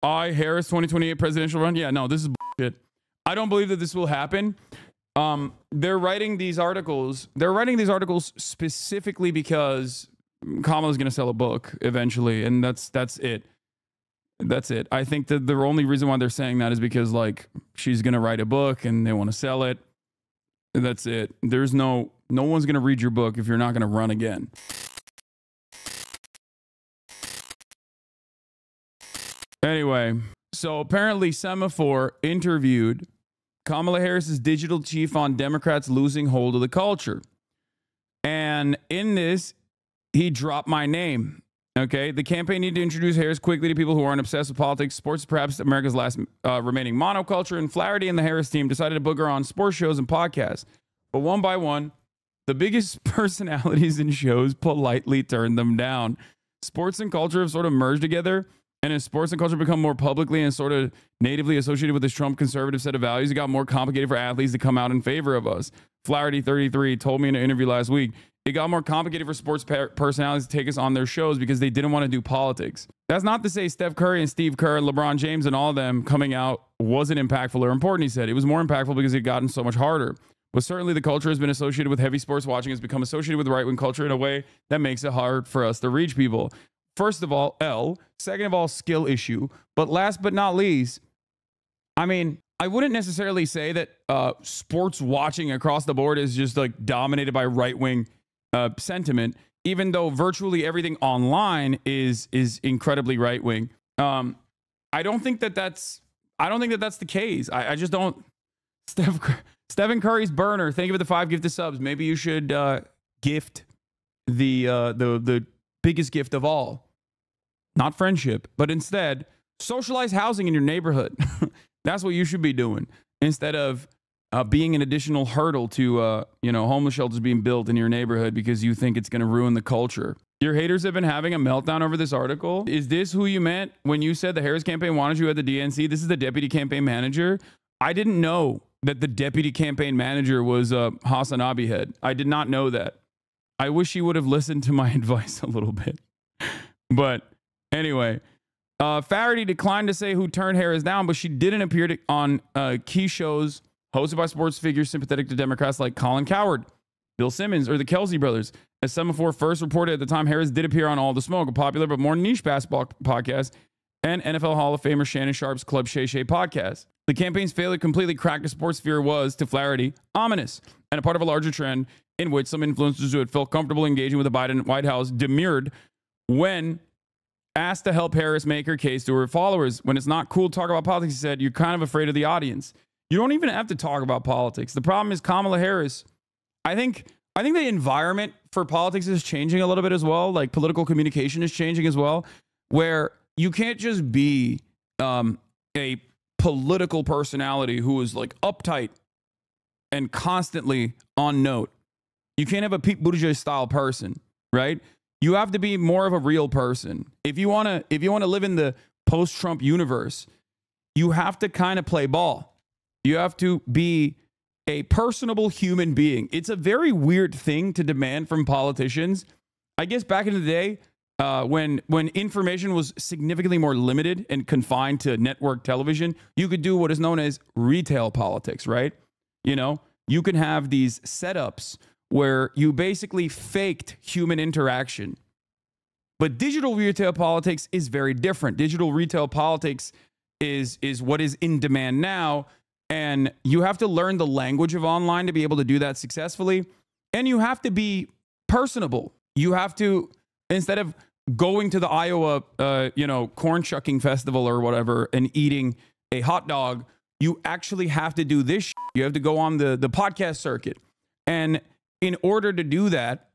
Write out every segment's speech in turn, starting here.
Harris 2028 presidential run. Yeah, no, this is bullshit. I don't believe that this will happen. They're writing these articles. They're writing these articles specifically because Kamala's going to sell a book eventually, and that's it. That's it. I think that the only reason why they're saying that is because like she's going to write a book and they want to sell it. That's it. There's no one's going to read your book if you're not going to run again. Anyway, so apparently Semaphore interviewed Kamala Harris's digital chief on Democrats losing hold of the culture. And in this, he dropped my name. Okay, the campaign needed to introduce Harris quickly to people who aren't obsessed with politics. Sports is perhaps America's last remaining monoculture, and Flaherty and the Harris team decided to book her on sports shows and podcasts. But one by one, the biggest personalities in shows politely turned them down. Sports and culture have sort of merged together, and as sports and culture become more publicly and sort of natively associated with this Trump conservative set of values, it got more complicated for athletes to come out in favor of us. Flaherty, 33, told me in an interview last week, it got more complicated for sports personalities to take us on their shows because they didn't want to do politics. That's not to say Steph Curry and Steve Kerr and LeBron James and all of them coming out wasn't impactful or important, he said. It was more impactful because it had gotten so much harder. But certainly the culture has been associated with heavy sports watching, has become associated with right-wing culture in a way that makes it hard for us to reach people. First of all, L. Second of all, skill issue. But last but not least, I mean, I wouldn't necessarily say that sports watching across the board is just like dominated by right-wing sentiment, even though virtually everything online is incredibly right-wing. I don't think that that's the case. I just don't. Stephen Curry's burner. Thank you for the 5 gifted subs. Maybe you should gift the biggest gift of all, not friendship, but instead socialize housing in your neighborhood. That's what you should be doing instead of being an additional hurdle to homeless shelters being built in your neighborhood because you think it's going to ruin the culture. Your haters have been having a meltdown over this article. Is this who you meant when you said the Harris campaign wanted you at the DNC? This is the deputy campaign manager. I didn't know that the deputy campaign manager was HasanAbi head. I did not know that. I wish he would have listened to my advice a little bit. But anyway, Flaherty declined to say who turned Harris down, but she didn't appear on key shows hosted by sports figures sympathetic to Democrats like Colin Cowherd, Bill Simmons, or the Kelsey brothers. As Semaphore first reported at the time, Harris did appear on All the Smoke, a popular but more niche basketball podcast, and NFL Hall of Famer Shannon Sharp's Club Shay Shay podcast. The campaign's failure to completely crack the sports sphere was, to Flaherty, ominous, and a part of a larger trend in which some influencers who had felt comfortable engaging with the Biden White House demurred when asked to help Harris make her case to her followers. When it's not cool to talk about politics, he said, you're kind of afraid of the audience. You don't even have to talk about politics. The problem is Kamala Harris. I think the environment for politics is changing a little bit as well. Like political communication is changing as well, where you can't just be a political personality who is like uptight and constantly on note. You can't have a Pete Buttigieg style person, right? You have to be more of a real person. If you want to live in the post-Trump universe, you have to kind of play ball. You have to be a personable human being. It's a very weird thing to demand from politicians. I guess back in the day, when information was significantly more limited and confined to network television, you could do what is known as retail politics, right? You know, you can have these setups where you basically faked human interaction. But digital retail politics is very different. Digital retail politics is what is in demand now. And you have to learn the language of online to be able to do that successfully. And you have to be personable. You have to, instead of going to the Iowa, corn shucking festival or whatever and eating a hot dog, you actually have to do this. You have to go on the podcast circuit. And in order to do that,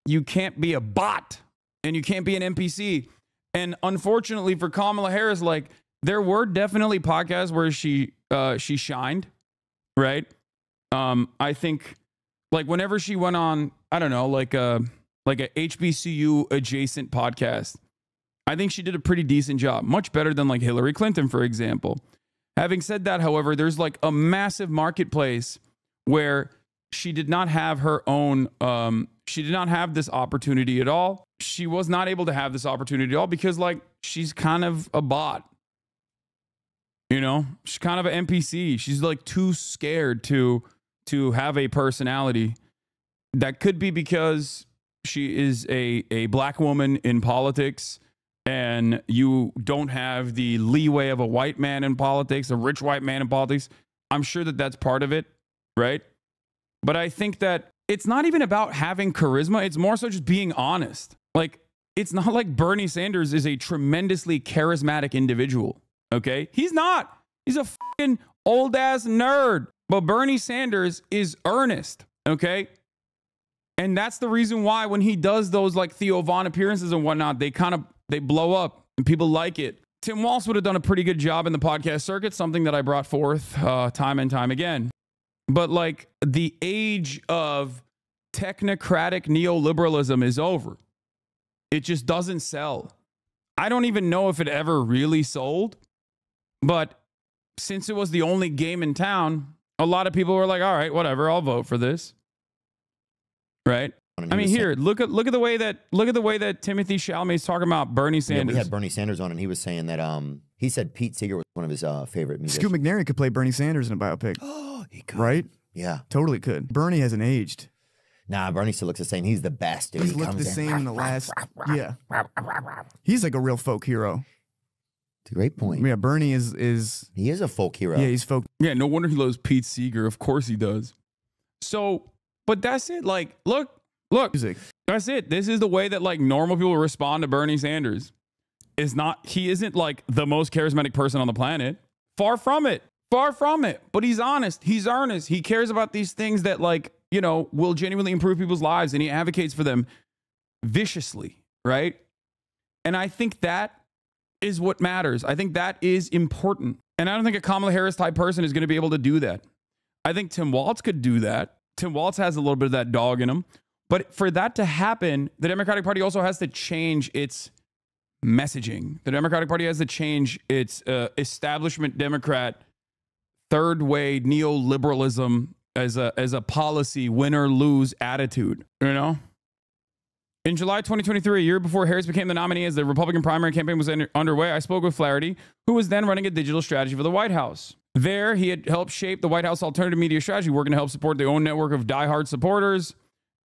you can't be a bot and you can't be an NPC. And unfortunately for Kamala Harris, like there were definitely podcasts where she shined, right? I think like whenever she went on, I don't know, like a HBCU adjacent podcast, I think she did a pretty decent job, much better than like Hillary Clinton, for example. Having said that, however, there's like a massive marketplace where she did not have her own, she did not have this opportunity at all. She was not able to have this opportunity at all because like she's kind of a bot. You know, she's kind of an NPC. She's like too scared to have a personality. That could be because she is a black woman in politics, and you don't have the leeway of a white man in politics, a rich white man in politics. I'm sure that that's part of it, right? But I think that it's not even about having charisma. It's more so just being honest. Like, it's not like Bernie Sanders is a tremendously charismatic individual, okay? He's not. He's a fucking old-ass nerd. But Bernie Sanders is earnest, okay? And that's the reason why when he does those like Theo Von appearances and whatnot, they blow up and people like it. Tim Walz would have done a pretty good job in the podcast circuit, something that I brought forth time and time again. But like the age of technocratic neoliberalism is over. It just doesn't sell. I don't even know if it ever really sold. But since it was the only game in town, a lot of people were like, all right, whatever, I'll vote for this. Right? I mean, here, look at the way that Timothy Chalamet's talking about Bernie Sanders. Yeah, we had Bernie Sanders on, and he was saying that he said Pete Seeger was one of his favorite musicians. Scoot McNairy could play Bernie Sanders in a biopic. Oh, he could. Right? Yeah. Totally could. Bernie hasn't aged. Nah, Bernie still looks the same. He's the best. Dude. He's looked the same in the last... Yeah. He's like a real folk hero. It's a great point. Yeah, Bernie is... He is a folk hero. Yeah, he's folk. Yeah, no wonder he loves Pete Seeger. Of course he does. So, but that's it. Like, look. Music. That's it. This is the way that like normal people respond to Bernie Sanders. He isn't like the most charismatic person on the planet. Far from it. Far from it. But he's honest. He's earnest. He cares about these things that like, you know, will genuinely improve people's lives, and he advocates for them viciously, right? And I think that is what matters. I think that is important. And I don't think a Kamala Harris type person is going to be able to do that. I think Tim Walz could do that. Tim Walz has a little bit of that dog in him. But for that to happen, the Democratic Party also has to change its messaging. The Democratic Party has to change its establishment Democrat, third way neoliberalism as a policy, win or lose attitude, you know? In July 2023, a year before Harris became the nominee as the Republican primary campaign was underway, I spoke with Flaherty, who was then running a digital strategy for the White House. There, he had helped shape the White House alternative media strategy, working to help support their own network of diehard supporters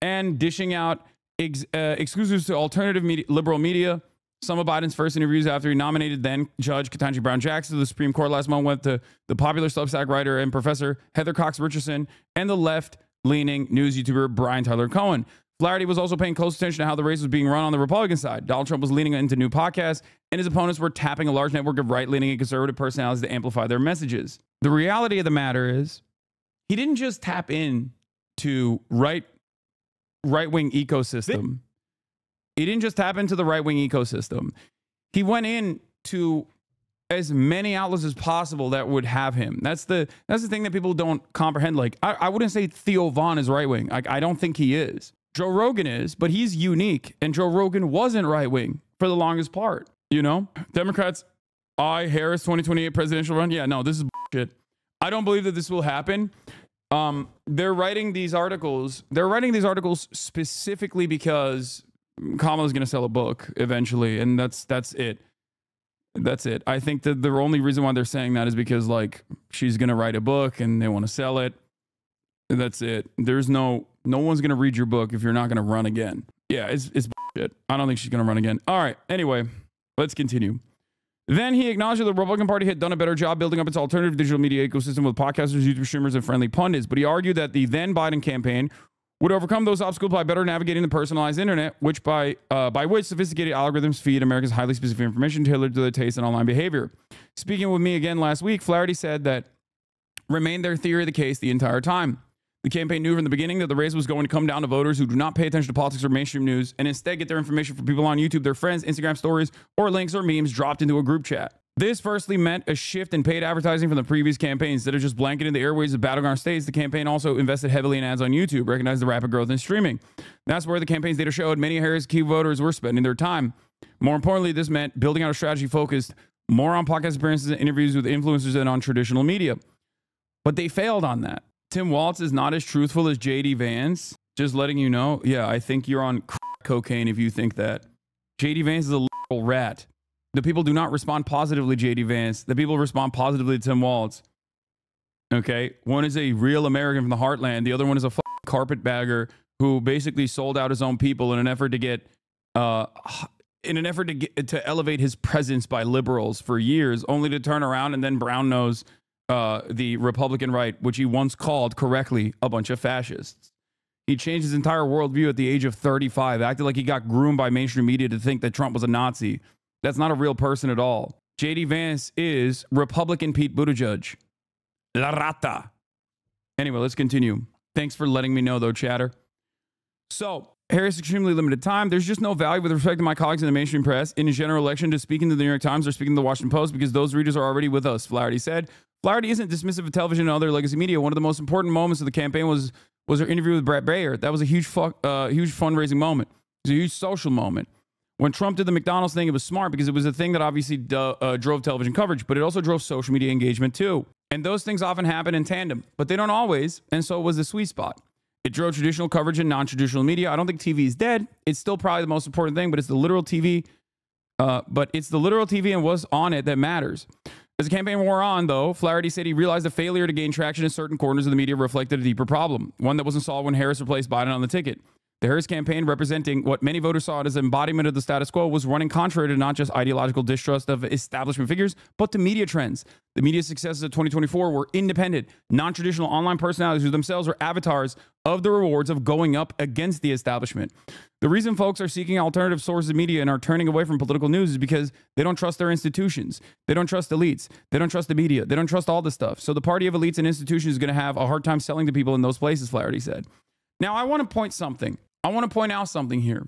and dishing out exclusives to alternative liberal media. Some of Biden's first interviews after he nominated then Judge Ketanji Brown Jackson to the Supreme Court last month went to the popular Substack writer and professor Heather Cox Richardson and the left-leaning news YouTuber Brian Tyler Cohen. Flaherty was also paying close attention to how the race was being run on the Republican side. Donald Trump was leaning into new podcasts, and his opponents were tapping a large network of right-leaning and conservative personalities to amplify their messages. The reality of the matter is, he didn't just tap in to right-wing ecosystem. He didn't just tap into the right-wing ecosystem. He went in to as many outlets as possible that would have him. That's the thing that people don't comprehend. Like, I wouldn't say Theo Von is right-wing. I don't think he is. Joe Rogan is, but he's unique. And Joe Rogan wasn't right-wing for the longest part. You know? Democrats, Harris 2028 presidential run. Yeah, no, this is bullshit. I don't believe that this will happen. They're writing these articles. They're writing these articles specifically because Kamala's going to sell a book eventually, and that's it. That's it. I think that the only reason why they're saying that is because like she's going to write a book and they want to sell it. That's it. There's no one's going to read your book if you're not going to run again. Yeah, it's bullshit. I don't think she's going to run again. All right. Anyway, let's continue. Then he acknowledged that the Republican Party had done a better job building up its alternative digital media ecosystem with podcasters, YouTube streamers, and friendly pundits. But he argued that the then Biden campaign would overcome those obstacles by better navigating the personalized internet, which by which sophisticated algorithms feed America's highly specific information tailored to their taste and online behavior. Speaking with me again last week, Flaherty said that remained their theory of the case the entire time. The campaign knew from the beginning that the race was going to come down to voters who do not pay attention to politics or mainstream news and instead get their information from people on YouTube, their friends, Instagram stories, or links or memes dropped into a group chat. This firstly meant a shift in paid advertising from the previous campaigns. Instead of just blanketing the airwaves of battleground states, the campaign also invested heavily in ads on YouTube, recognized the rapid growth in streaming. That's where the campaign's data showed many of Harris' key voters were spending their time. More importantly, this meant building out a strategy focused more on podcast appearances and interviews with influencers than on traditional media. But they failed on that. Tim Walz is not as truthful as JD Vance. Just letting you know. Yeah, I think you're on crack cocaine if you think that. JD Vance is a literal rat. The people do not respond positively, JD Vance. The people respond positively to Tim Walz. Okay? One is a real American from the heartland. The other one is a carpetbagger who basically sold out his own people in an effort to get to elevate his presence by liberals for years, only to turn around and then brown nose the Republican right, which he once called correctly a bunch of fascists. He changed his entire worldview at the age of 35, acted like he got groomed by mainstream media to think that Trump was a Nazi. That's not a real person at all. JD Vance is Republican Pete Buttigieg. La rata. Anyway, let's continue. Thanks for letting me know, though, chatter. So, Harris extremely limited time. There's just no value with respect to my colleagues in the mainstream press in a general election to speaking to the New York Times or speaking to the Washington Post because those readers are already with us, Flaherty said. Flaherty isn't dismissive of television and other legacy media. One of the most important moments of the campaign was her interview with Brett Baer. That was a huge fundraising moment. It was a huge social moment. When Trump did the McDonald's thing, it was smart because it was a thing that obviously drove television coverage, but it also drove social media engagement too. And those things often happen in tandem, but they don't always. And so it was the sweet spot. It drove traditional coverage and non-traditional media. I don't think TV is dead. It's still probably the most important thing, but it's the literal TV. And what's on it that matters. As the campaign wore on, though, Flaherty said he realized the failure to gain traction in certain corners of the media reflected a deeper problem, one that wasn't solved when Harris replaced Biden on the ticket. The Harris campaign, representing what many voters saw as an embodiment of the status quo, was running contrary to not just ideological distrust of establishment figures, but to media trends. The media successes of 2024 were independent, non-traditional online personalities who themselves were avatars of the rewards of going up against the establishment. The reason folks are seeking alternative sources of media and are turning away from political news is because they don't trust their institutions. They don't trust elites. They don't trust the media. They don't trust all this stuff. So the party of elites and institutions is going to have a hard time selling to people in those places, Flaherty said. Now, I want to point out something here.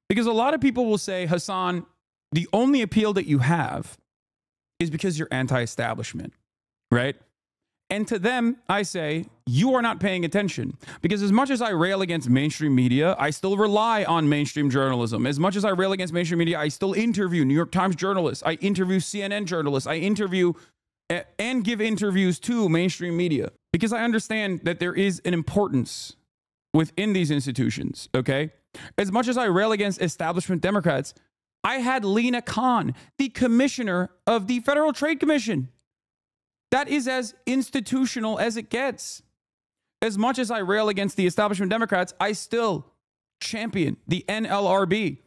Because a lot of people will say, Hasan, the only appeal that you have is because you're anti-establishment, right? And to them, I say, you are not paying attention. Because as much as I rail against mainstream media, I still rely on mainstream journalism. As much as I rail against mainstream media, I still interview New York Times journalists. I interview CNN journalists. I interview and give interviews to mainstream media. Because I understand that there is an importance within these institutions, okay? As much as I rail against establishment Democrats, I had Lena Khan, the commissioner of the Federal Trade Commission. That is as institutional as it gets. As much as I rail against the establishment Democrats, I still champion the NLRB.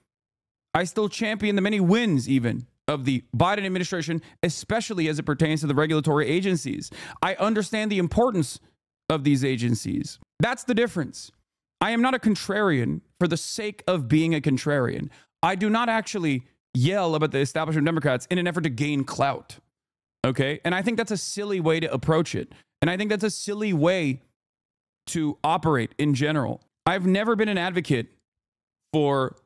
I still champion the many wins even of the Biden administration, especially as it pertains to the regulatory agencies. I understand the importance of these agencies. That's the difference. I am not a contrarian for the sake of being a contrarian. I do not actually yell about the establishment Democrats in an effort to gain clout. Okay? And I think that's a silly way to approach it. And I think that's a silly way to operate in general. I've never been an advocate for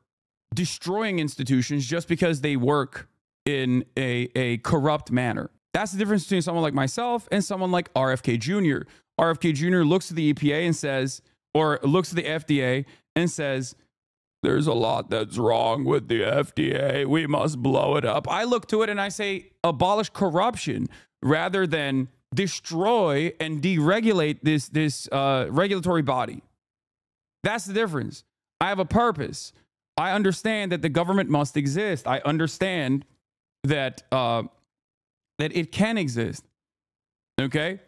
destroying institutions just because they work in a corrupt manner. That's the difference between someone like myself and someone like RFK Jr. RFK Jr. looks at the EPA and says, or looks at the FDA and says, there's a lot that's wrong with the FDA. We must blow it up. I look to it and I say, abolish corruption rather than destroy and deregulate this regulatory body. That's the difference. I have a purpose. I understand that the government must exist. I understand that it can exist. Okay?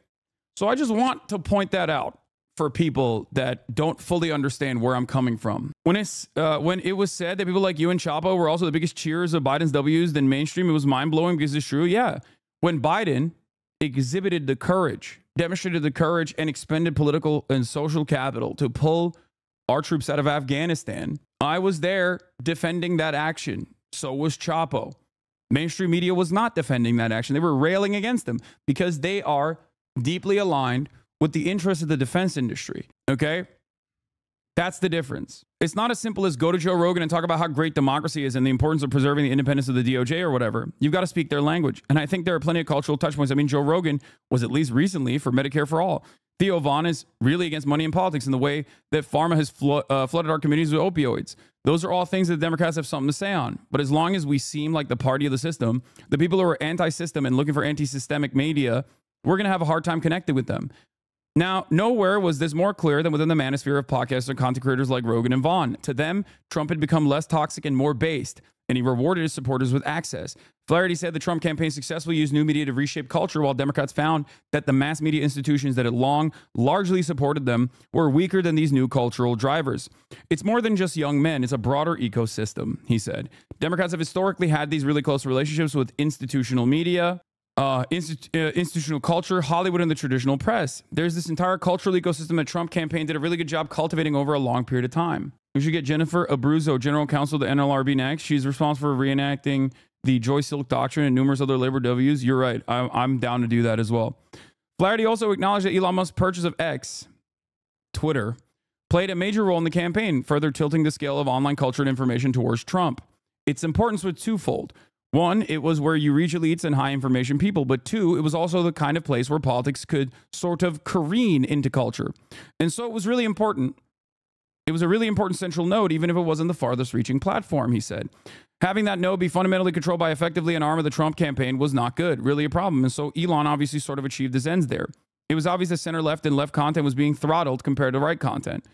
So I just want to point that out for people that don't fully understand where I'm coming from. When it was said that people like you and Chapo were also the biggest cheers of Biden's W's than mainstream, it was mind-blowing because it's true. Yeah. When Biden exhibited the courage, demonstrated the courage and expended political and social capital to pull our troops out of Afghanistan, I was there defending that action. So was Chapo. Mainstream media was not defending that action. They were railing against them because they are deeply aligned with the interests of the defense industry. Okay? That's the difference. It's not as simple as go to Joe Rogan and talk about how great democracy is and the importance of preserving the independence of the DOJ or whatever. You've got to speak their language. And I think there are plenty of cultural touch points. I mean, Joe Rogan was at least recently for Medicare for All. Theo Vaughn is really against money in politics in the way that pharma has flooded our communities with opioids. Those are all things that the Democrats have something to say on. But as long as we seem like the party of the system, the people who are anti-system and looking for anti-systemic media, we're going to have a hard time connecting with them. Now, nowhere was this more clear than within the manosphere of podcasters and content creators like Rogan and Vaughn. To them, Trump had become less toxic and more based. and he rewarded his supporters with access. Flaherty said the Trump campaign successfully used new media to reshape culture, while Democrats found that the mass media institutions that had long largely supported them were weaker than these new cultural drivers. It's more than just young men, it's a broader ecosystem, he said. Democrats have historically had these really close relationships with institutional media, institutional culture, Hollywood, and the traditional press. There's this entire cultural ecosystem that Trump campaign did a really good job cultivating over a long period of time. We should get Jennifer Abruzzo, general counsel to NLRB, next. She's responsible for reenacting the Joy Silk Doctrine and numerous other labor W's. You're right. I'm down to do that as well. Flaherty also acknowledged that Elon Musk's purchase of X, Twitter, played a major role in the campaign, further tilting the scale of online culture and information towards Trump. Its importance was twofold. One, it was where you reach elites and high information people. But two, it was also the kind of place where politics could sort of careen into culture. And so it was really important. It was a really important central node, even if it wasn't the farthest reaching platform, he said. Having that node be fundamentally controlled by effectively an arm of the Trump campaign was not good, really a problem. And so Elon obviously sort of achieved his ends there. It was obvious that center left and left content was being throttled compared to right content.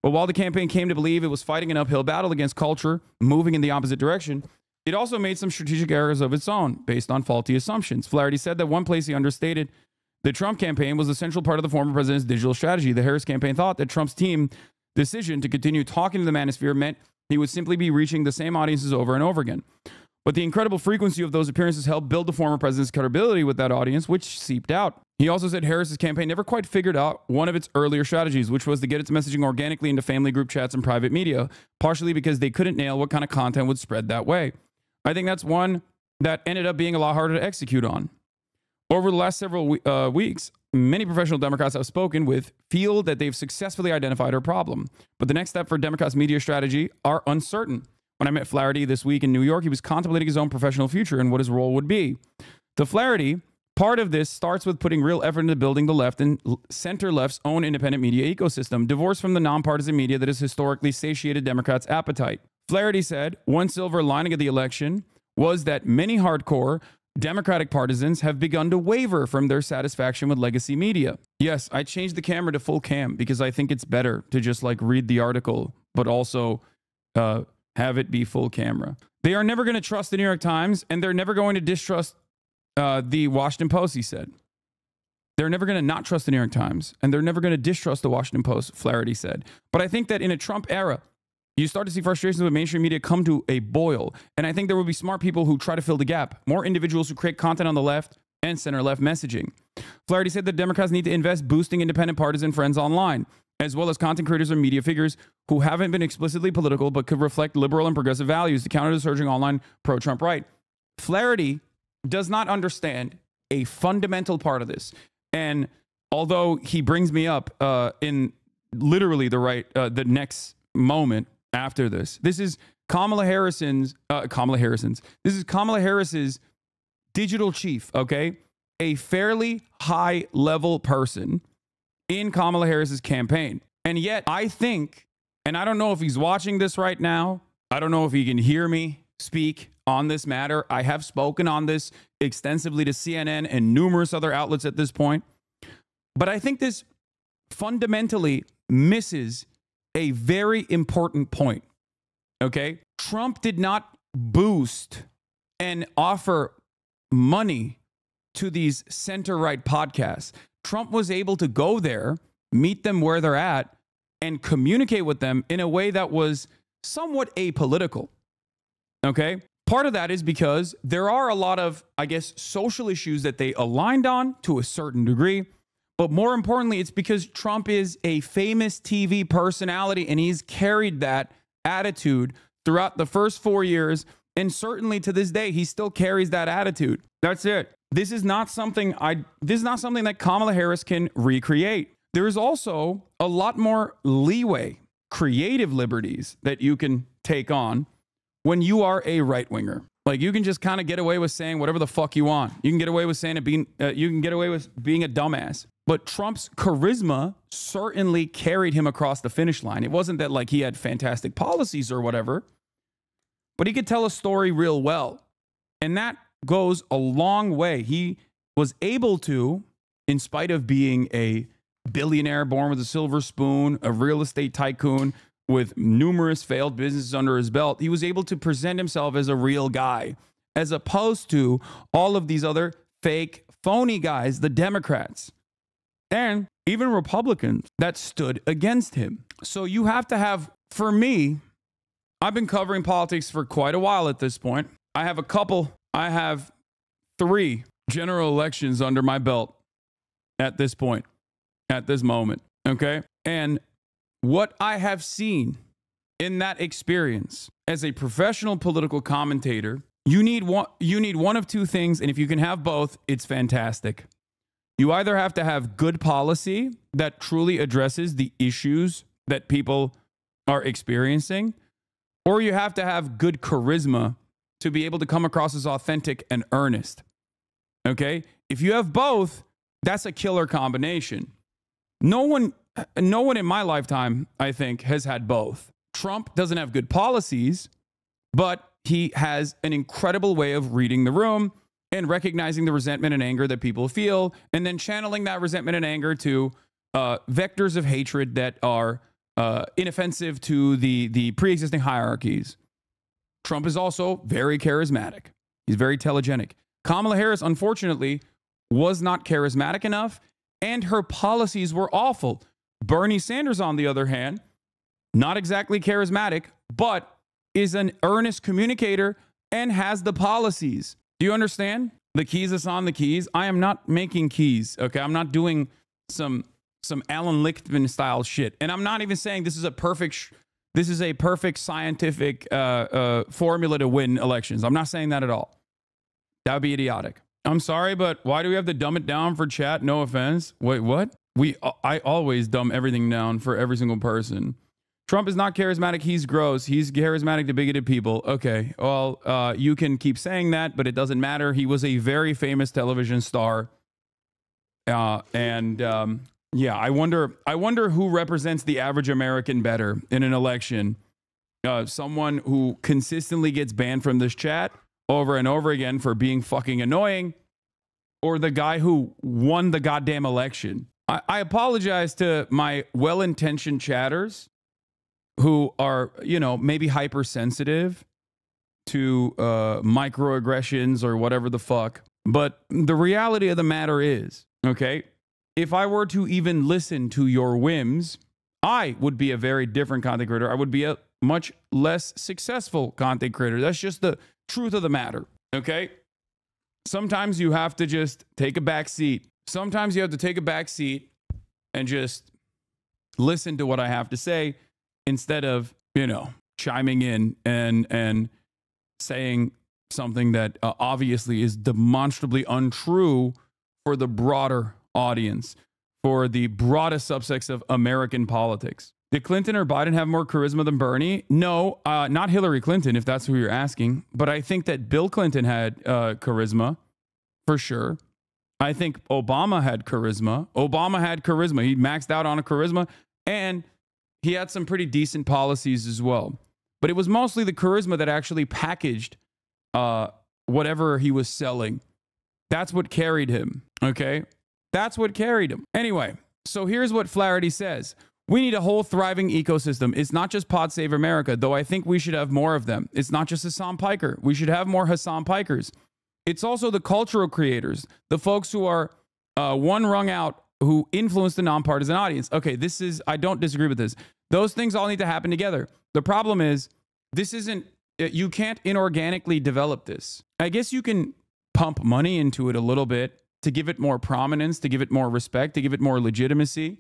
But while the campaign came to believe it was fighting an uphill battle against culture, moving in the opposite direction, it also made some strategic errors of its own based on faulty assumptions. Flaherty said that one place he understated the Trump campaign was a central part of the former president's digital strategy. The Harris campaign thought that Trump's team decision to continue talking to the manosphere meant he would simply be reaching the same audiences over and over again. But the incredible frequency of those appearances helped build the former president's credibility with that audience, which seeped out. He also said Harris's campaign never quite figured out one of its earlier strategies, which was to get its messaging organically into family group chats and private media, partially because they couldn't nail what kind of content would spread that way. I think that's one that ended up being a lot harder to execute on. Over the last several weeks, many professional Democrats I've spoken with feel that they've successfully identified her problem. But the next step for Democrats' media strategy are uncertain. When I met Flaherty this week in New York, he was contemplating his own professional future and what his role would be. To Flaherty, part of this starts with putting real effort into building the left and center left's own independent media ecosystem, divorced from the nonpartisan media that has historically satiated Democrats' appetite. Flaherty said one silver lining of the election was that many hardcore Democratic partisans have begun to waver from their satisfaction with legacy media. Yes, I changed the camera to full cam because I think it's better to just like read the article, but also have it be full camera. They are never going to trust the New York Times, and they're never going to distrust the Washington Post, he said. They're never going to not trust the New York Times, and they're never going to distrust the Washington Post, Flaherty said. But I think that in a Trump era, you start to see frustrations with mainstream media come to a boil. And I think there will be smart people who try to fill the gap. More individuals who create content on the left and center-left messaging. Flaherty said that Democrats need to invest boosting independent partisan friends online, as well as content creators or media figures who haven't been explicitly political but could reflect liberal and progressive values to counter the surging online pro-Trump right. Flaherty does not understand a fundamental part of this. And although he brings me up in literally the next moment after this, this is Kamala Harris's digital chief, okay? A fairly high level person in Kamala Harris's campaign. And yet I think, and I don't know if he's watching this right now, I don't know if he can hear me speak on this matter. I have spoken on this extensively to CNN and numerous other outlets at this point. But I think this fundamentally misses a very important point. Okay? Trump did not boost and offer money to these center-right podcasts. Trump was able to go there, meet them where they're at, and communicate with them in a way that was somewhat apolitical. Okay? Part of that is because there are a lot of, I guess, social issues that they aligned on to a certain degree. But more importantly, it's because Trump is a famous TV personality and he's carried that attitude throughout the first 4 years. And certainly to this day, he still carries that attitude. That's it. This is not something that Kamala Harris can recreate. There is also a lot more leeway, creative liberties that you can take on when you are a right-winger. Like, you can just kind of get away with saying whatever the fuck you want. You can get away with saying you can get away with being a dumbass. But Trump's charisma certainly carried him across the finish line. It wasn't that like he had fantastic policies or whatever, but he could tell a story real well. And that goes a long way. He was able to, in spite of being a billionaire born with a silver spoon, a real estate tycoon, with numerous failed businesses under his belt, he was able to present himself as a real guy, as opposed to all of these other fake, phony guys, the Democrats, and even Republicans that stood against him. So you have to have, for me, I've been covering politics for quite a while at this point. I have 3 general elections under my belt at this point, at this moment, okay? And what I have seen in that experience as a professional political commentator, you need one of 2 things, and if you can have both, it's fantastic. You either have to have good policy that truly addresses the issues that people are experiencing, or you have to have good charisma to be able to come across as authentic and earnest. Okay? If you have both, that's a killer combination. No one in my lifetime, I think, has had both. Trump doesn't have good policies, but he has an incredible way of reading the room and recognizing the resentment and anger that people feel, and then channeling that resentment and anger to vectors of hatred that are inoffensive to the pre-existing hierarchies. Trump is also very charismatic. He's very telegenic. Kamala Harris, unfortunately, was not charismatic enough, and her policies were awful. Bernie Sanders, on the other hand, not exactly charismatic, but is an earnest communicator and has the policies. Do you understand? The keys is on the keys. I am not making keys, okay? I'm not doing some Alan Lichtman style shit. And I'm not even saying this is a perfect scientific formula to win elections. I'm not saying that at all. That would be idiotic. I'm sorry, but why do we have to dumb it down for chat? No offense. Wait, what? I always dumb everything down for every single person. Trump is not charismatic. He's gross. He's charismatic to bigoted people. Okay, well, you can keep saying that, but it doesn't matter. He was a very famous television star. Yeah, I wonder who represents the average American better in an election. Someone who consistently gets banned from this chat over and over again for being fucking annoying, or the guy who won the goddamn election. I apologize to my well-intentioned chatters who are, maybe hypersensitive to microaggressions or whatever the fuck. But the reality of the matter is, okay, if I were to even listen to your whims, I would be a very different content creator. I would be a much less successful content creator. That's just the truth of the matter, okay? Sometimes you have to just take a back seat. Sometimes you have to take a back seat and just listen to what I have to say instead of, chiming in and saying something that obviously is demonstrably untrue for the broader audience, for the broadest subsects of American politics. Did Clinton or Biden have more charisma than Bernie? No, not Hillary Clinton, if that's who you're asking. But I think that Bill Clinton had charisma, for sure. I think Obama had charisma. He maxed out on a charisma, and he had some pretty decent policies as well. But it was mostly the charisma that actually packaged whatever he was selling. That's what carried him, okay? That's what carried him. Anyway, so here's what Flaherty says. We need a whole thriving ecosystem. It's not just Pod Save America, though I think we should have more of them. It's not just Hasan Piker. We should have more Hasan Pikers. It's also the cultural creators, the folks who are one rung out, who influence the nonpartisan audience. Okay, I don't disagree with this. Those things all need to happen together. The problem is, you can't inorganically develop this. I guess you can pump money into it a little bit to give it more prominence, to give it more respect, to give it more legitimacy.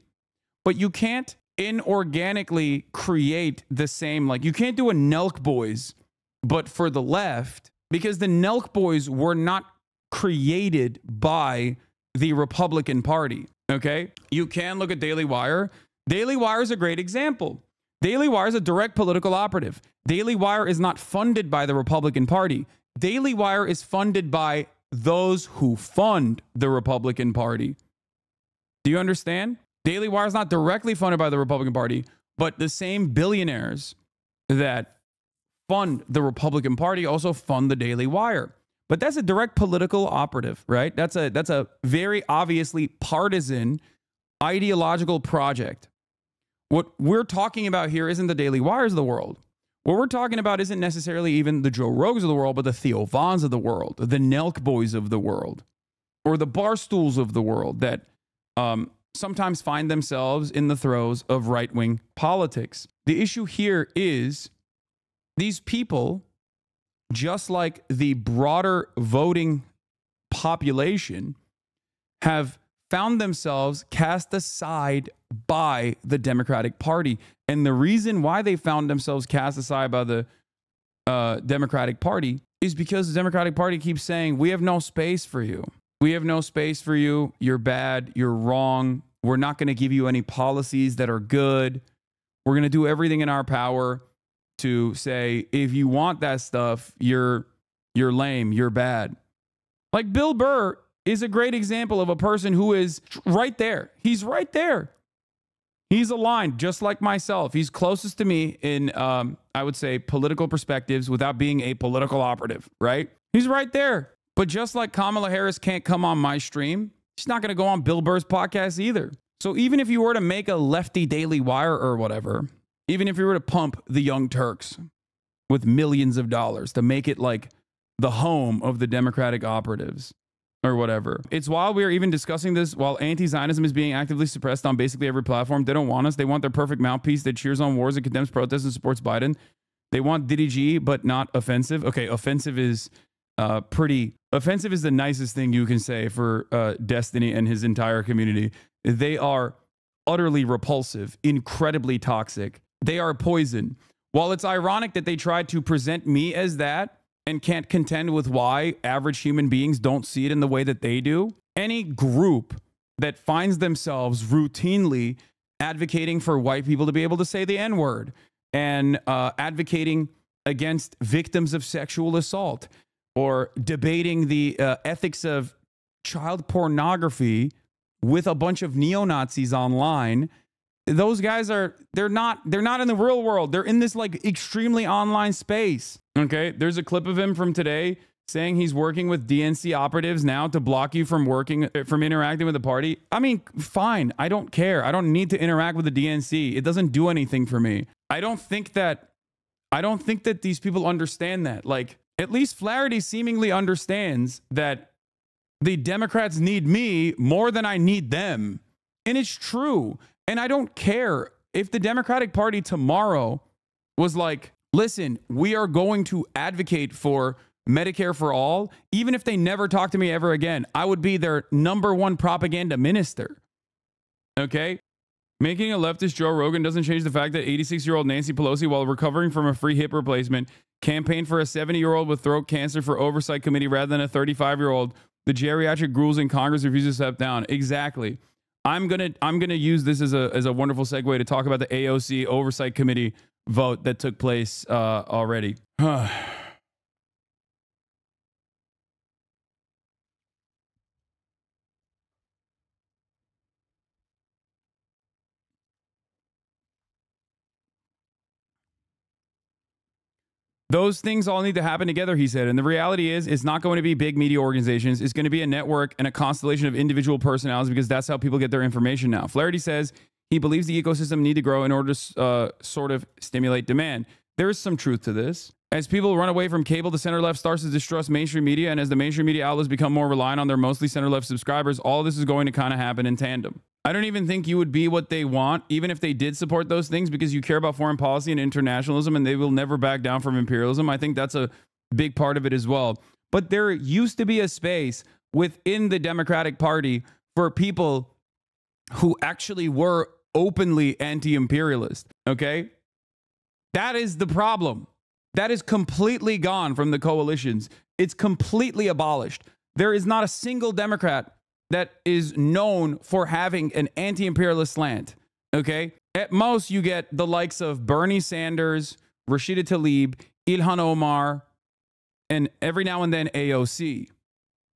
But you can't inorganically create the same, you can't do a Nelk Boys, but for the left, because the Nelk Boys were not created by the Republican Party, okay? You can look at Daily Wire. Daily Wire is a great example. Daily Wire is a direct political operative. Daily Wire is not funded by the Republican Party. Daily Wire is funded by those who fund the Republican Party. Do you understand? Daily Wire is not directly funded by the Republican Party, but the same billionaires that fund the Republican Party also fund the Daily Wire. But that's a direct political operative, right? That's a very obviously partisan ideological project. What we're talking about here isn't the Daily Wires of the world. What we're talking about isn't necessarily even the Joe Rogans of the world, but the Theo Vons of the world, the Nelk Boys of the world, or the Barstools of the world that sometimes find themselves in the throes of right-wing politics. The issue here is these people, just like the broader voting population, have found themselves cast aside by the Democratic Party. And the reason why they found themselves cast aside by the Democratic Party is because the Democratic Party keeps saying, we have no space for you. We have no space for you. You're bad. You're wrong. We're not going to give you any policies that are good. We're going to do everything in our power to say, if you want that stuff, you're lame. You're bad. Like Bill Burr is a great example of a person who is right there. He's right there. He's aligned just like myself. He's closest to me in, I would say, political perspectives without being a political operative, right? He's right there. But just like Kamala Harris can't come on my stream, she's not going to go on Bill Burr's podcast either. So even if you were to make a lefty Daily Wire or whatever, even if you were to pump the Young Turks with millions of dollars to make it like the home of the Democratic operatives or whatever. It's while we are even discussing this, while anti-Zionism is being actively suppressed on basically every platform, they don't want us. They want their perfect mouthpiece that cheers on wars and condemns protests and supports Biden. They want Diddy G, but not offensive. Okay, offensive is offensive is the nicest thing you can say for Destiny and his entire community. They are utterly repulsive, incredibly toxic. They are poison. While it's ironic that they tried to present me as that and can't contend with why average human beings don't see it in the way that they do, any group that finds themselves routinely advocating for white people to be able to say the N-word and advocating against victims of sexual assault or debating the ethics of child pornography with a bunch of neo-Nazis online, those guys they're not in the real world. They're in this like extremely online space. Okay, there's a clip of him from today saying he's working with DNC operatives now to block you from interacting with the party. I mean, fine. I don't care. I don't need to interact with the DNC. It doesn't do anything for me. I don't think that these people understand that. Like, at least Flaherty seemingly understands that the Democrats need me more than I need them. And it's true. And I don't care if the Democratic Party tomorrow was like, listen, we are going to advocate for Medicare for all. Even if they never talk to me ever again, I would be their #1 propaganda minister. Okay? Making a leftist Joe Rogan doesn't change the fact that 86-year-old Nancy Pelosi, while recovering from a free hip replacement, campaigned for a 70-year-old with throat cancer for oversight committee rather than a 35-year-old. The geriatric ghouls in Congress refuse to step down. Exactly. I'm gonna use this as a wonderful segue to talk about the AOC oversight committee vote that took place already. Those things all need to happen together, he said. And the reality is, it's not going to be big media organizations. It's going to be a network and a constellation of individual personalities because that's how people get their information now. Flaherty says he believes the ecosystem need to grow in order to sort of stimulate demand. There is some truth to this. As people run away from cable, the center-left starts to distrust mainstream media. And as the mainstream media outlets become more reliant on their mostly center-left subscribers, all this is going to kind of happen in tandem. I don't even think you would be what they want, even if they did support those things, because you care about foreign policy and internationalism, and they will never back down from imperialism. I think that's a big part of it as well. But there used to be a space within the Democratic Party for people who actually were openly anti-imperialist, okay? That is the problem. That is completely gone from the coalitions. It's completely abolished. There is not a single Democrat that is known for having an anti-imperialist slant, okay? At most, you get the likes of Bernie Sanders, Rashida Tlaib, Ilhan Omar, and every now and then AOC,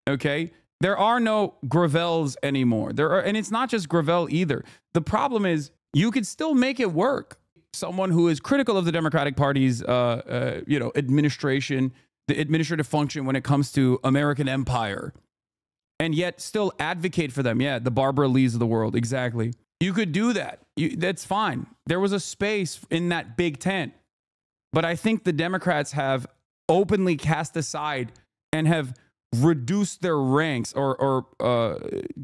okay? There are no Gravels anymore. And it's not just Gravel either. The problem is you could still make it work. Someone who is critical of the Democratic Party's, administration, the administrative function when it comes to American empire, and yet still advocate for them. Yeah, the Barbara Lees of the world. Exactly. You could do that. That's fine. There was a space in that big tent. But I think the Democrats have openly cast aside and have reduced their ranks or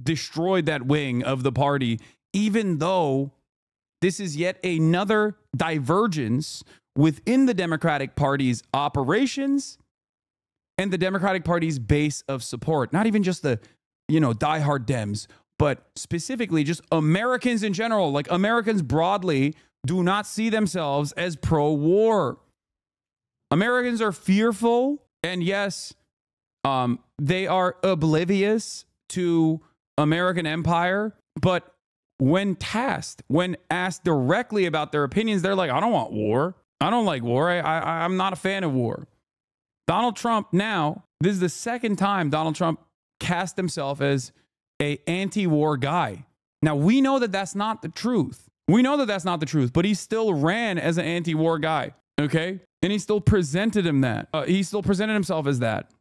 destroyed that wing of the party, even though this is yet another divergence within the Democratic Party's operations and the Democratic Party's base of support. Not even just the, diehard Dems, but specifically just Americans in general. Like, Americans broadly do not see themselves as pro-war. Americans are fearful, and yes, they are oblivious to American empire, but when asked directly about their opinions, they're like, I don't want war. I don't like war. I'm not a fan of war. Donald Trump now, this is the second time Donald Trump cast himself as a anti-war guy. Now, we know that that's not the truth. But he still ran as an anti-war guy, okay? And he still presented himself as that.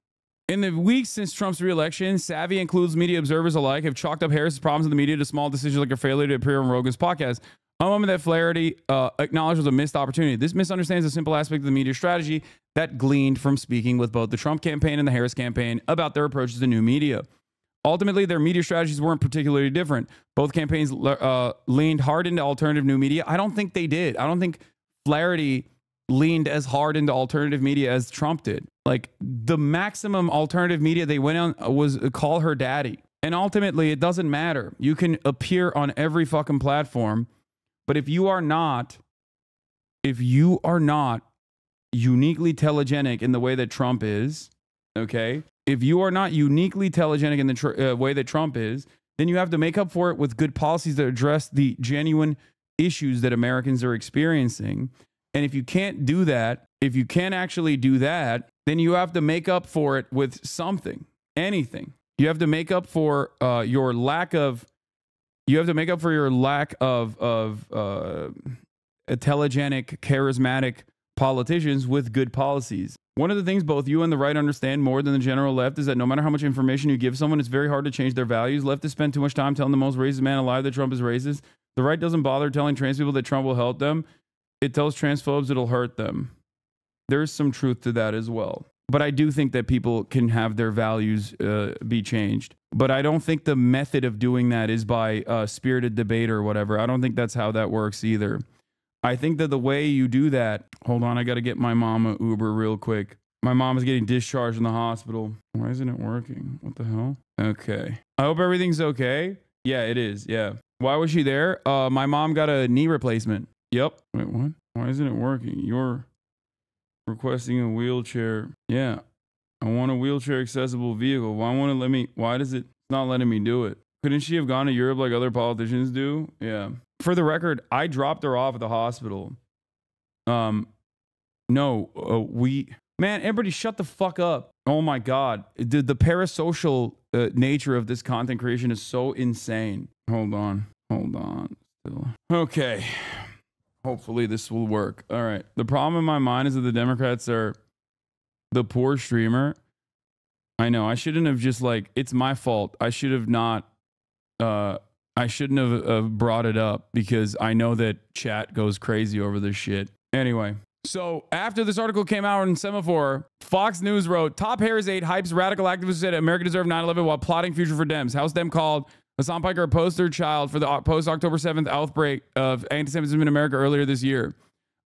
In the weeks since Trump's reelection, savvy and clueless media observers alike have chalked up Harris's problems in the media to small decisions like a failure to appear on Rogan's podcast. A moment that Flaherty acknowledged was a missed opportunity. This misunderstands a simple aspect of the media strategy that gleaned from speaking with both the Trump campaign and the Harris campaign about their approaches to new media. Ultimately, their media strategies weren't particularly different. Both campaigns leaned hard into alternative new media. I don't think they did. I don't think Flaherty leaned as hard into alternative media as Trump did. Like, the maximum alternative media they went on was Call Her Daddy. And ultimately, it doesn't matter. You can appear on every fucking platform, but if you are not uniquely telegenic in the way that Trump is, okay? If you are not uniquely telegenic in the way that Trump is, then you have to make up for it with good policies that address the genuine issues that Americans are experiencing. And if you can't do that, if you can't actually do that, then you have to make up for it with something, anything. You have to make up for your lack of telegenic, charismatic politicians with good policies. One of the things both you and the right understand more than the general left is that no matter how much information you give someone, it's very hard to change their values. Leftists spend too much time telling the most racist man alive that Trump is racist. The right doesn't bother telling trans people that Trump will help them. It tells transphobes it'll hurt them. There's some truth to that as well. But I do think that people can have their values be changed. But I don't think the method of doing that is by spirited debate or whatever. I don't think that's how that works either. I think that the way you do that... Hold on, I got to get my mom an Uber real quick. My mom is getting discharged in the hospital. Why isn't it working? What the hell? Okay. I hope everything's okay. Yeah, it is. Yeah. Why was she there? My mom got a knee replacement. Yep. Wait, what? Why isn't it working? You're requesting a wheelchair. Yeah. I want a wheelchair accessible vehicle. Why does it not letting me do it? Couldn't she have gone to Europe like other politicians do? Yeah. For the record, I dropped her off at the hospital. Man, everybody shut the fuck up. Oh my God. The parasocial nature of this content creation is so insane. Hold on. Still. Okay. Hopefully this will work. All right. The problem in my mind is that the Democrats are the poor streamer. I know. I shouldn't have just it's my fault. I should have not, I shouldn't have brought it up because I know that chat goes crazy over this shit. Anyway. So after this article came out in Semaphore, Fox News wrote, top Harris aide hypes radical activists said America deserved 9/11 while plotting future for Dems. House Dem called Hasan Piker a poster child for the post-October 7th outbreak of anti-Semitism in America earlier this year.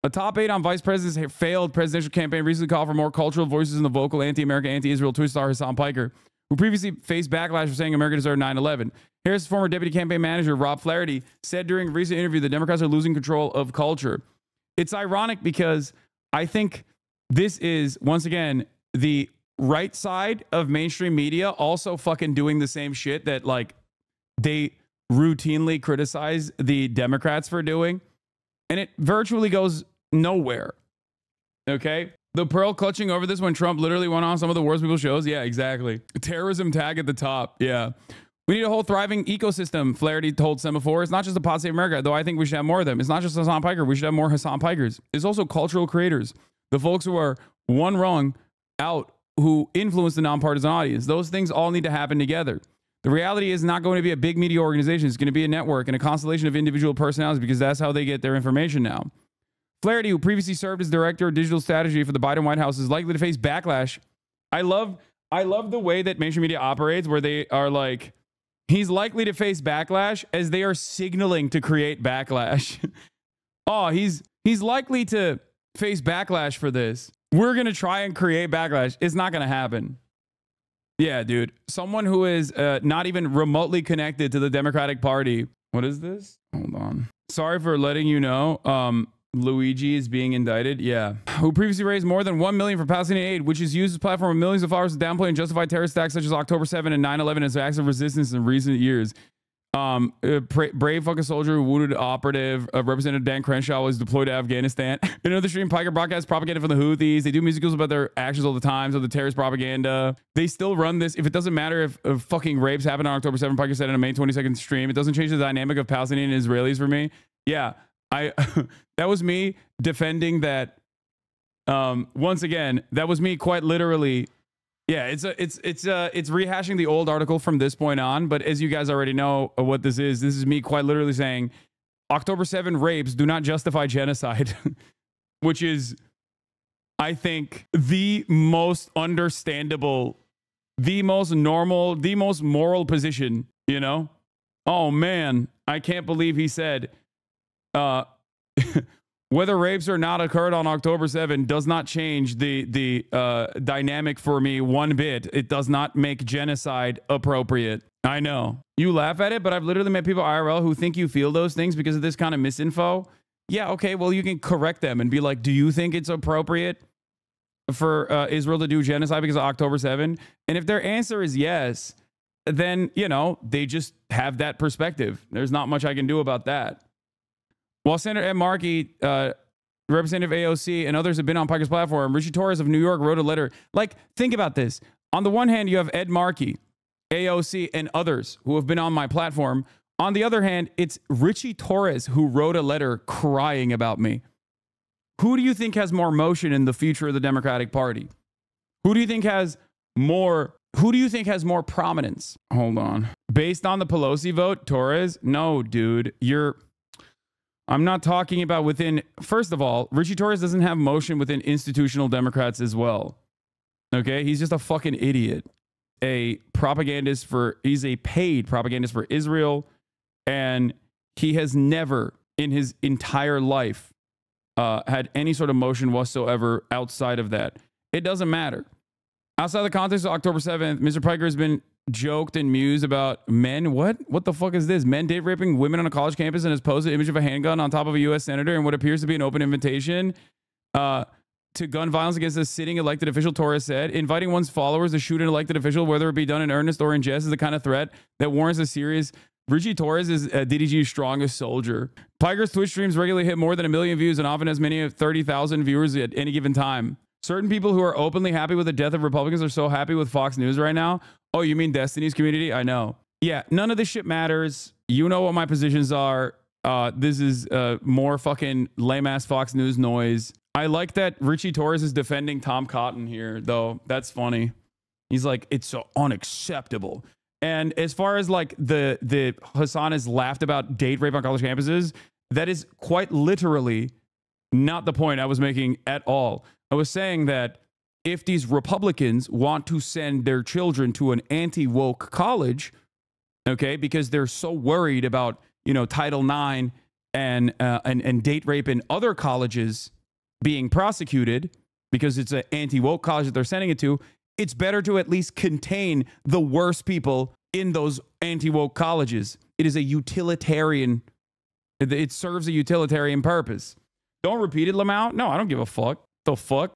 A top aide on vice president's failed presidential campaign recently called for more cultural voices in the vocal anti-American, anti-Israel twist star Hasan Piker, who previously faced backlash for saying America deserved 9/11. Harris' former deputy campaign manager, Rob Flaherty, said during a recent interview that Democrats are losing control of culture. It's ironic because I think this is, once again, the right side of mainstream media also fucking doing the same shit that they routinely criticize the Democrats for doing. And it virtually goes nowhere. Okay? The pearl clutching over this when Trump literally went on some of the worst people shows. Yeah, exactly. Terrorism tag at the top. Yeah. We need a whole thriving ecosystem, Flaherty told Semaphore. It's not just the Pod Save America, though I think we should have more of them. It's not just Hasan Piker. We should have more Hasan Pikers. It's also cultural creators, the folks who are one rung out, who influence the nonpartisan audience. Those things all need to happen together. The reality is not going to be a big media organization. It's going to be a network and a constellation of individual personalities because that's how they get their information now. Flaherty, who previously served as director of digital strategy for the Biden White House, is likely to face backlash. I love the way that mainstream media operates, where they are like, he's likely to face backlash as they are signaling to create backlash. Oh, he's likely to face backlash for this. We're going to try and create backlash. It's not going to happen. Yeah, dude. Someone who is not even remotely connected to the Democratic Party. What is this? Hold on. Sorry for letting you know. Luigi is being indicted. Yeah. Who previously raised more than $1 million for Palestinian aid, which has used his platform of millions of followers to downplay and justify terrorist attacks such as October 7 and 9/11 as acts of resistance in recent years. Brave fucking soldier who wounded operative. Representative Dan Crenshaw was deployed to Afghanistan. In another stream, Piker broadcasts propaganda from the Houthis. They do musicals about their actions all the time, so the terrorist propaganda. They still run this. If it doesn't matter if fucking rapes happened on October 7, Piker said in a May 22nd stream, it doesn't change the dynamic of Palestinian and Israelis for me. Yeah, that was me defending that. Once again, that was me quite literally. Yeah, it's rehashing the old article from this point on, but as you guys already know what this is me quite literally saying October 7 rapes do not justify genocide, which is, I think, the most understandable, the most normal, the most moral position, you know? Oh man, I can't believe he said, whether rapes or not occurred on October 7 does not change the dynamic for me one bit. It does not make genocide appropriate. I know. You laugh at it, but I've literally met people IRL who think you feel those things because of this kind of misinfo. Yeah, okay, well, you can correct them and be like, do you think it's appropriate for Israel to do genocide because of October 7? And if their answer is yes, then, you know, they just have that perspective. There's not much I can do about that. While Senator Ed Markey, Representative AOC, and others have been on Piker's platform, Richie Torres of New York wrote a letter. Like, think about this. On the one hand, you have Ed Markey, AOC, and others who have been on my platform. On the other hand, it's Richie Torres who wrote a letter crying about me. Who do you think has more motion in the future of the Democratic Party? Who do you think has more prominence? Hold on. Based on the Pelosi vote, Torres? No, dude. I'm not talking about within, first of all, Richie Torres doesn't have motion within institutional Democrats as well. Okay? He's just a fucking idiot. He's a paid propagandist for Israel, and he has never in his entire life had any sort of motion whatsoever outside of that. It doesn't matter. Outside the context of October 7th, Mr. Piker has been joked and mused about men. What the fuck is this? Men date raping women on a college campus and has posted an image of a handgun on top of a U.S. senator in what appears to be an open invitation to gun violence against a sitting elected official. Torres said, inviting one's followers to shoot an elected official, whether it be done in earnest or in jest, is the kind of threat that warrants a serious. Richie Torres is DDG's strongest soldier. Piker's Twitch streams regularly hit more than 1 million views and often as many as 30,000 viewers at any given time. Certain people who are openly happy with the death of Republicans are so happy with Fox News right now. Oh, you mean Destiny's community? I know. Yeah, none of this shit matters. You know what my positions are. This is more fucking lame-ass Fox News noise. I like that Richie Torres is defending Tom Cotton here, though. That's funny. He's like, it's so unacceptable. And as far as like the Hasan has laughed about date rape on college campuses, that is quite literally not the point I was making at all. I was saying that if these Republicans want to send their children to an anti-woke college, okay, because they're so worried about, you know, Title IX and date rape in other colleges being prosecuted because it's an anti-woke college that they're sending it to, it's better to at least contain the worst people in those anti-woke colleges. It is a utilitarian, it serves a utilitarian purpose. Don't repeat it, Lamau. No, I don't give a fuck. The fuck?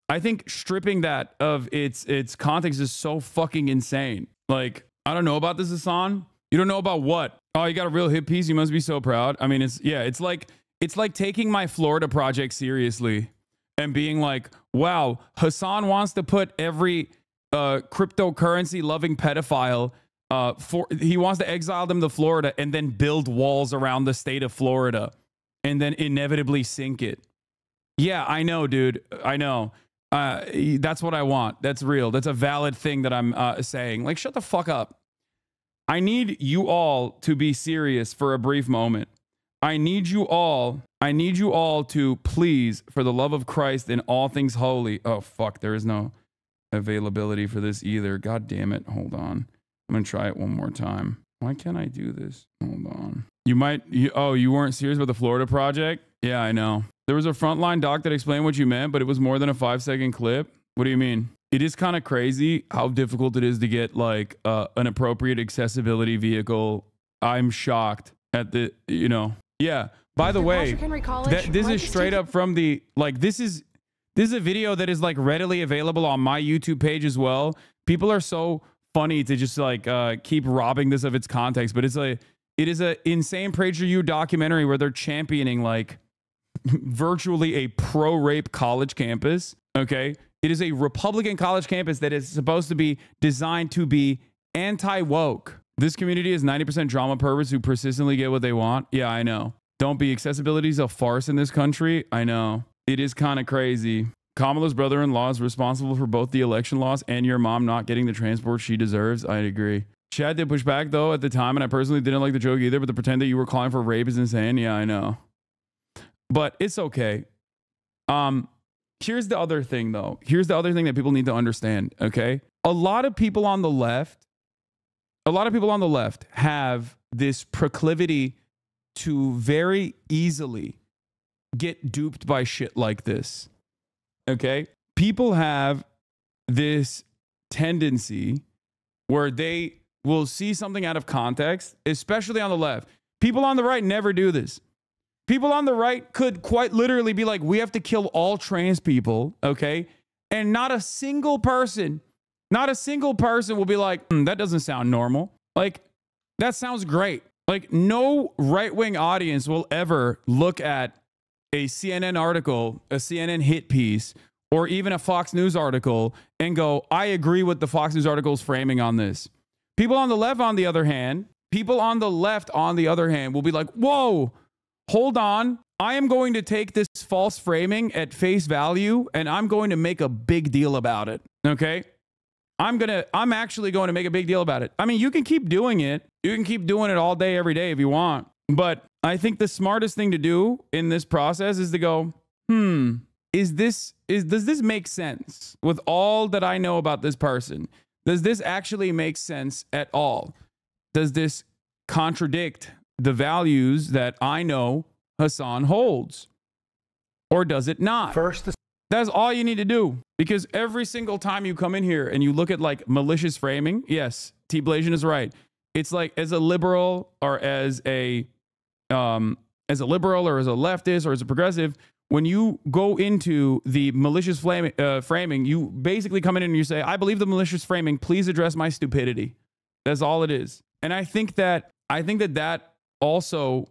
I think stripping that of its context is so fucking insane. Like, I don't know about this, Hasan. You don't know about what? Oh, you got a real hit piece. You must be so proud. I mean, it's like taking my Florida project seriously and being like, wow, Hasan wants to put every cryptocurrency loving pedophile he wants to exile them to Florida and then build walls around the state of Florida and then inevitably sink it. Yeah, I know, dude. I know. That's what I want. That's real. That's a valid thing that I'm saying. Like, shut the fuck up. I need you all to be serious for a brief moment. I need you all to please, for the love of Christ and all things holy. Oh, fuck. There is no availability for this either. God damn it. Hold on. I'm going to try it one more time. Why can't I do this? Hold on. You weren't serious about the Florida project? Yeah, I know. There was a frontline doc that explained what you meant, but it was more than a 5-second clip. What do you mean? It is kind of crazy how difficult it is to get like an appropriate accessibility vehicle. I'm shocked at the, yeah. By the way, this is straight up from the, like, this is a video that is like readily available on my YouTube page as well. People are so funny to just like keep robbing this of its context, but it is a insane PragerU documentary where they're championing like virtually a pro-rape college campus. Okay. It is a Republican college campus that is supposed to be designed to be anti-woke. This community is 90% drama perverts who persistently get what they want. Yeah, I know. Don't be. Accessibility is a farce in this country. I know. It is kind of crazy. Kamala's brother-in-law is responsible for both the election loss and your mom not getting the transport she deserves. I agree. Chad did push back, though, at the time, and I personally didn't like the joke either, but to pretend that you were calling for rape is insane. Yeah, I know. But it's okay. Here's the other thing, though. Here's the other thing that people need to understand, okay? A lot of people on the left have this proclivity to very easily get duped by shit like this, okay? People have this tendency where they will see something out of context, especially on the left. People on the right never do this. People on the right could quite literally be like, we have to kill all trans people, okay? And not a single person will be like, that doesn't sound normal. Like, that sounds great. Like, no right-wing audience will ever look at a CNN article, a CNN hit piece, or even a Fox News article and go, I agree with the Fox News article's framing on this. People on the left, on the other hand, will be like, whoa, hold on. I am going to take this false framing at face value and I'm going to make a big deal about it. Okay? I'm actually going to make a big deal about it. I mean, you can keep doing it. You can keep doing it all day, every day if you want. But I think the smartest thing to do in this process is to go, does this make sense with all that I know about this person? Does this actually make sense at all? Does this contradict the values that I know Hasan holds? Or does it not? That's all you need to do. Because every single time you come in here and you look at like malicious framing, yes, T. Blasian is right. It's like as a liberal or as a liberal or as a leftist or as a progressive, when you go into the malicious framing, you basically come in and you say, I believe the malicious framing, please address my stupidity. That's all it is. And I think that also